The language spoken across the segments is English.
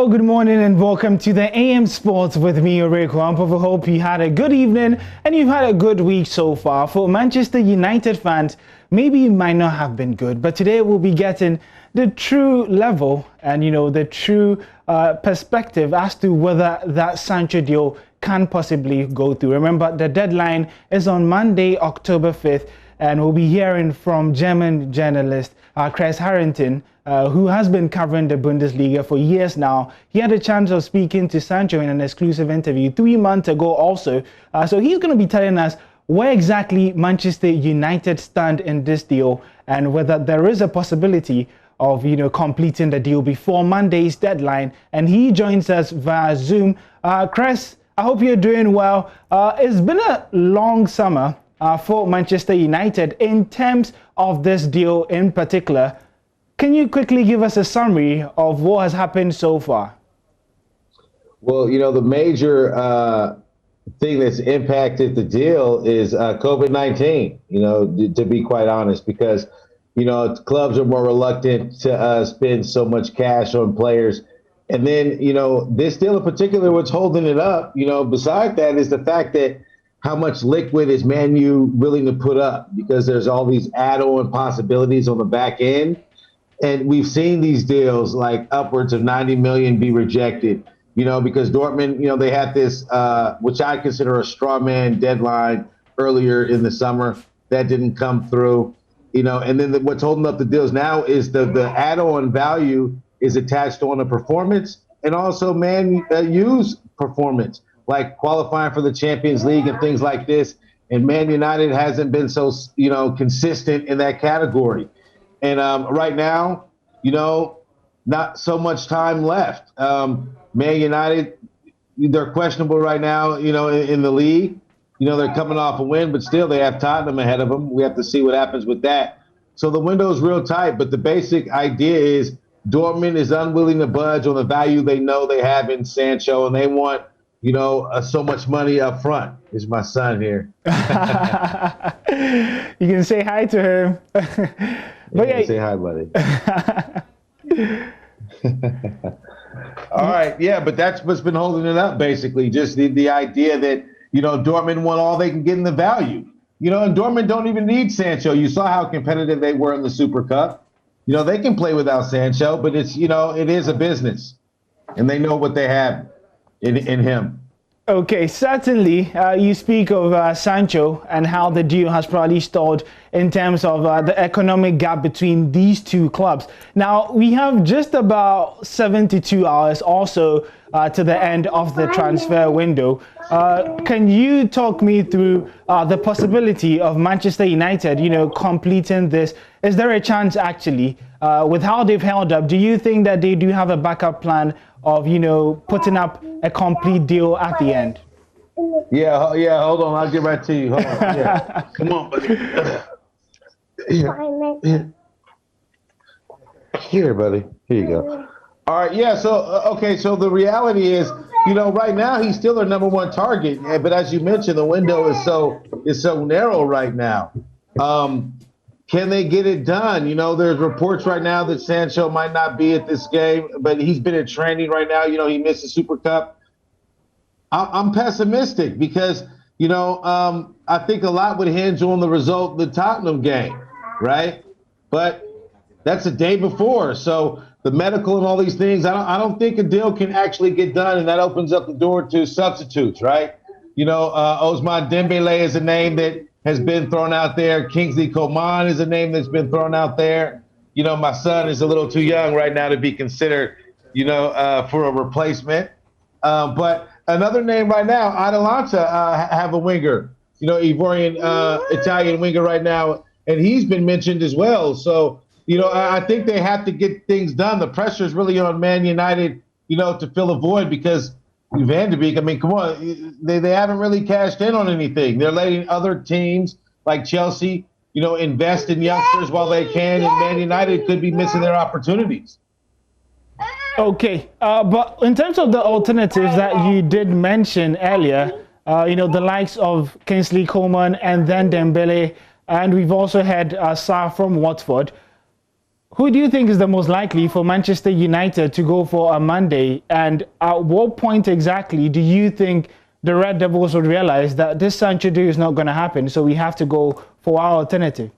Hello, good morning and welcome to the AM Sports with me, Oreko Ampovo. Hope you had a good evening and you've had a good week so far. For Manchester United fans, maybe it might not have been good, but today we'll be getting the true level and, the true perspective as to whether that Sancho deal can possibly go through. Remember, the deadline is on Monday, October 5th, and we'll be hearing from German journalist Chris Harrington, who has been covering the Bundesliga for years now. He had a chance of speaking to Sancho in an exclusive interview 3 months ago also. So he's going to be telling us where exactly Manchester United stand in this deal and whether there is a possibility of, completing the deal before Monday's deadline. And he joins us via Zoom. Chris, I hope you're doing well. It's been a long summer for Manchester United in terms of this deal in particular. Can you quickly give us a summary of what has happened so far? Well, the major thing that's impacted the deal is COVID-19, to be quite honest, because, clubs are more reluctant to spend so much cash on players. And then, this deal in particular, what's holding it up, besides that is the fact that how much liquid is Man U willing to put up, because there's all these add-on possibilities on the back end. And we've seen these deals like upwards of 90 million be rejected, because Dortmund, they had this, which I consider a straw man deadline earlier in the summer. That didn't come through, and then what's holding up the deals now is the add-on value is attached on a performance and also Man U's performance, like qualifying for the Champions League and things like this. And Man United hasn't been so, consistent in that category. And right now, not so much time left. Man United, they're questionable right now, in the league. They're coming off a win, but still they have Tottenham ahead of them. We have to see what happens with that. So the window's real tight, but the basic idea is Dortmund is unwilling to budge on the value they know they have in Sancho, and they want, so much money up front. Is my son here. You can say hi to him. But yeah, say hi, buddy. All right, yeah, but that's what's been holding it up, basically. Just the idea that, Dortmund want all they can get in the value. And Dortmund don't even need Sancho. You saw how competitive they were in the Super Cup. They can play without Sancho, but it's, it is a business. And they know what they have in him. Okay, certainly you speak of Sancho and how the deal has probably stalled in terms of the economic gap between these two clubs. Now, we have just about 72 hours also to the end of the transfer window. Can you talk me through the possibility of Manchester United, completing this? Is there a chance actually, with how they've held up, do you think that they do have a backup plan of, putting up a complete deal at the end? Yeah, hold on. I'll get right to you. Hold on. Yeah. Come on, buddy. Here, buddy. Here you go. All right, yeah, so the reality is, right now he's still their number one target, but as you mentioned, the window is so narrow right now. Can they get it done? There's reports right now that Sancho might not be at this game, but he's been in training right now. He missed the Super Cup. I'm pessimistic because, I think a lot would hinge on the result of the Tottenham game, right? But that's a day before. So the medical and all these things, I don't think a deal can actually get done, and that opens up the door to substitutes, right? Ousmane Dembele is a name that has been thrown out there. Kingsley Coman is a name that's been thrown out there. My son is a little too young right now to be considered, for a replacement. But another name right now, Lante, have a winger, Ivorian Italian winger right now, and he's been mentioned as well. So, I think they have to get things done. The pressure is really on Man United, to fill a void because Van de Beek, come on, they haven't really cashed in on anything. They're letting other teams like Chelsea, invest in youngsters while they can, and Man United could be missing their opportunities. Okay, but in terms of the alternatives that you did mention earlier, the likes of Kingsley Coman and then Dembele, and we've also had Sarr from Watford. Who do you think is the most likely for Manchester United to go for on Monday? And at what point exactly do you think the Red Devils would realize that this Sancho deal is not going to happen, so we have to go for our alternative?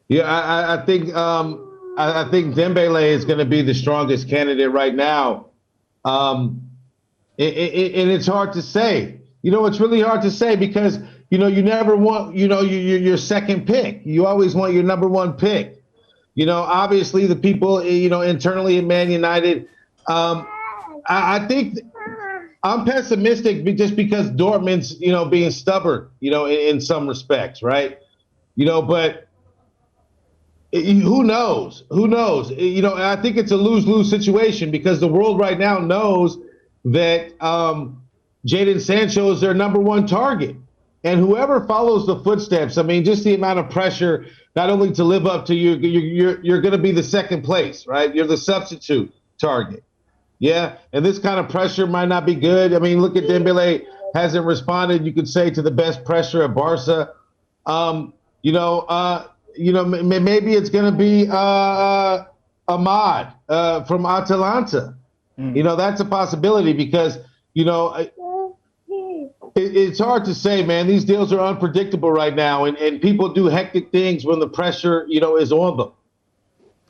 Yeah, I think I think Dembele is going to be the strongest candidate right now, and it's hard to say. It's really hard to say because you never want your second pick. You always want your number one pick. Obviously the people internally at Man United. I think I'm pessimistic just because Dortmund's being stubborn in some respects, right? But. Who knows? Who knows? I think it's a lose-lose situation because the world right now knows that Jadon Sancho is their number one target. And whoever follows the footsteps, I mean, just the amount of pressure, not only to live up to you're going to be the second place, right? You're the substitute target. Yeah. And this kind of pressure might not be good. I mean, look at Dembele hasn't responded, you could say, to the best pressure at Barca. Maybe it's going to be Ahmad from Atalanta. That's a possibility because, it's hard to say, man. These deals are unpredictable right now, and people do hectic things when the pressure, is on them.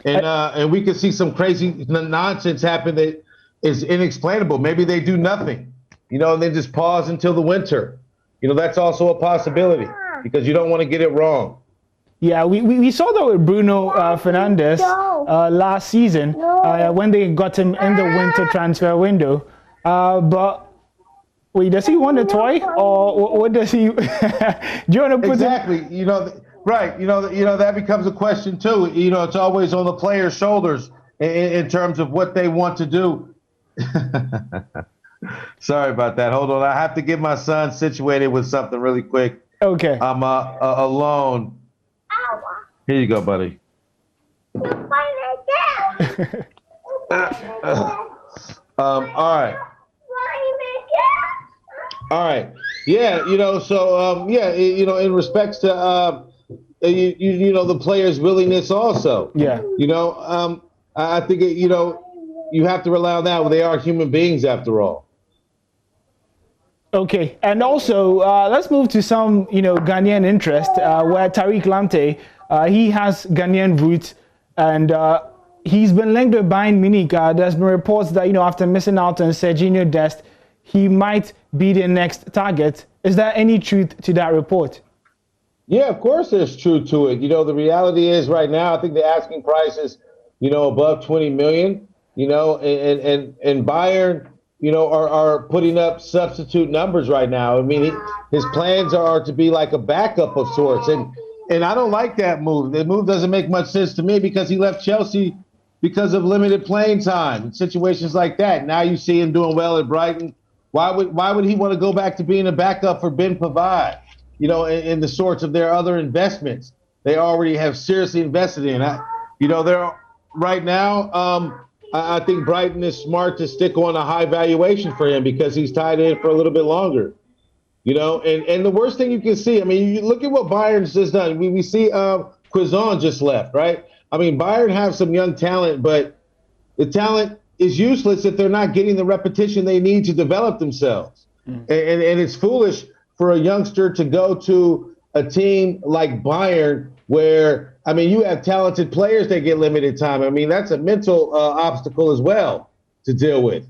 And we could see some crazy nonsense happen that is inexplainable. Maybe they do nothing, and they just pause until the winter. That's also a possibility because you don't want to get it wrong. Yeah, we saw that with Bruno Fernandes last season when they got him in the winter transfer window. But wait, does he want a toy or what does he? Do you want to put exactly? Right? That becomes a question too. It's always on the player's shoulders in terms of what they want to do. Sorry about that. Hold on, I have to get my son situated with something really quick. Okay. I'm alone. Here you go, buddy. All right. All right. Yeah, in respects to the players' willingness also. Yeah. I think you have to rely on that. They are human beings after all. Okay, and also let's move to some Ghanaian interest where Taric Lante, he has Ghanaian roots and he's been linked with Bayern Munich. There's been reports that after missing out on Serginho Dest, he might be the next target. Is there any truth to that report? Yeah, of course there's truth to it. The reality is right now I think the asking price is above 20 million. And Bayern. Are putting up substitute numbers right now. I mean, his plans are to be like a backup of sorts. And I don't like that move. The move doesn't make much sense to me because he left Chelsea because of limited playing time and situations like that. Now you see him doing well at Brighton. Why would he want to go back to being a backup for Ben Pavard, in the sorts of their other investments they already have seriously invested in? They're right now, I think Brighton is smart to stick on a high valuation for him because he's tied in for a little bit longer. And the worst thing you can see, I mean, you look at what Bayern's just done. We see Quizon just left, right? I mean, Bayern have some young talent, but the talent is useless if they're not getting the repetition they need to develop themselves. And it's foolish for a youngster to go to a team like Bayern where, I mean, you have talented players that get limited time. I mean, that's a mental obstacle as well to deal with,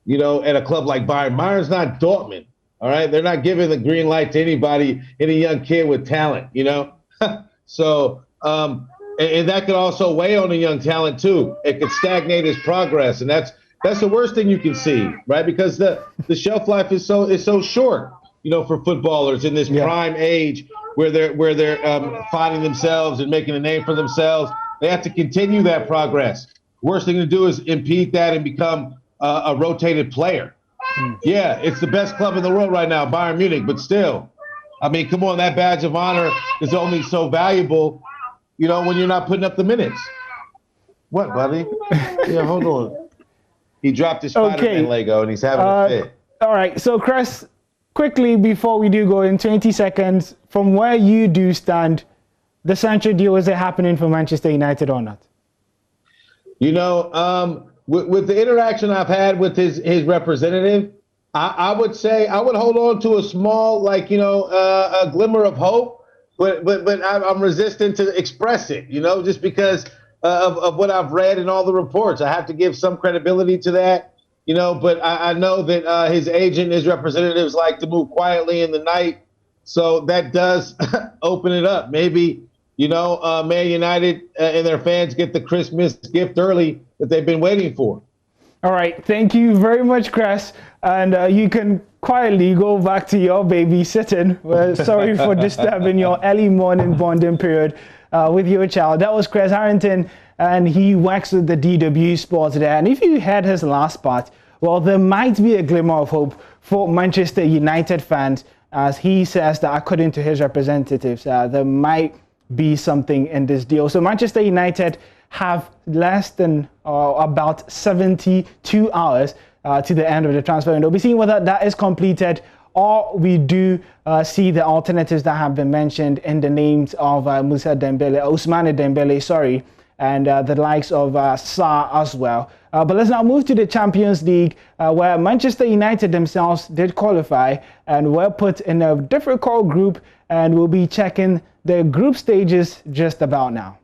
at a club like Bayern. Bayern's not Dortmund, all right? They're not giving the green light to anybody, any young kid with talent, So, and that could also weigh on a young talent too. It could stagnate his progress, and that's the worst thing you can see, right? Because the shelf life is so short, for footballers in this prime age where they're finding themselves and making a name for themselves. They have to continue that progress. Worst thing to do is impede that and become a rotated player. Yeah, it's the best club in the world right now, Bayern Munich, but still, I mean, come on, that badge of honor is only so valuable, when you're not putting up the minutes. What, buddy? Yeah, hold on. He dropped his Spider-Man Lego and he's having a fit. All right, so Chris, quickly before we do go in 20 seconds, from where you do stand, the Sancho deal, is it happening for Manchester United or not? With the interaction I've had with his representative, I would say I would hold on to a small, like, a glimmer of hope, but I'm resistant to express it, just because of what I've read and all the reports. I have to give some credibility to that, but I know that his agent, his representatives like to move quietly in the night. So that does open it up. Maybe, Man United and their fans get the Christmas gift early that they've been waiting for. All right, thank you very much, Chris. And you can quietly go back to your babysitting. Well, sorry for disturbing your early morning bonding period with your child. That was Chris Harrington, and he works with the DW Sports there. And if you heard his last part, well, there might be a glimmer of hope for Manchester United fans, as he says that according to his representatives, there might be something in this deal. So Manchester United have less than about 72 hours to the end of the transfer window. We'll be seeing whether that is completed, or we do see the alternatives that have been mentioned in the names of Ousmane Dembele, and the likes of Sarr as well. But let's now move to the Champions League, where Manchester United themselves did qualify and were put in a difficult group, and we'll be checking the group stages just about now.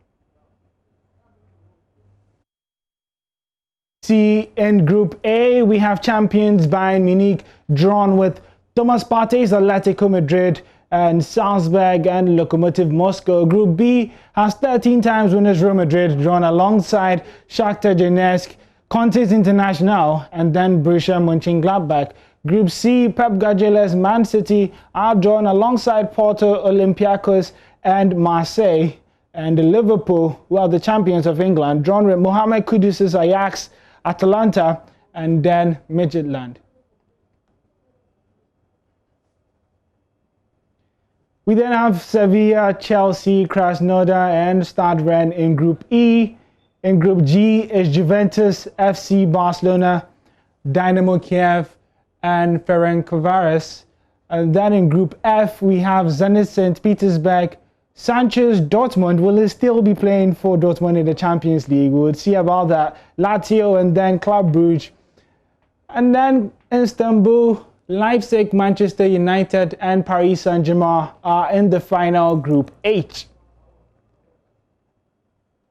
See, in Group A, we have champions Bayern Munich drawn with Thomas Partey's Atletico Madrid and Salzburg and Lokomotiv Moscow. Group B has 13 times winners Real Madrid drawn alongside Shakhtar Donetsk, Conte's International, and then Borussia Mönchengladbach. Group C, Pep Guardiola's Man City are drawn alongside Porto, Olympiacos, and Marseille. And Liverpool, who are the champions of England, drawn with Mohamed Kudus's Ajax, Atalanta, and then Midtjylland. We then have Sevilla, Chelsea, Krasnodar, and Stade Rennes in Group E. In Group G is Juventus, FC Barcelona, Dynamo Kiev, and Ferencvaros. And then in Group F, we have Zenit St. Petersburg, Sancho's Dortmund. Will he still be playing for Dortmund in the Champions League? We'll see about that. Lazio and then Club Brugge. And then Istanbul, Leipzig, Manchester United, and Paris Saint-Germain are in the final Group H.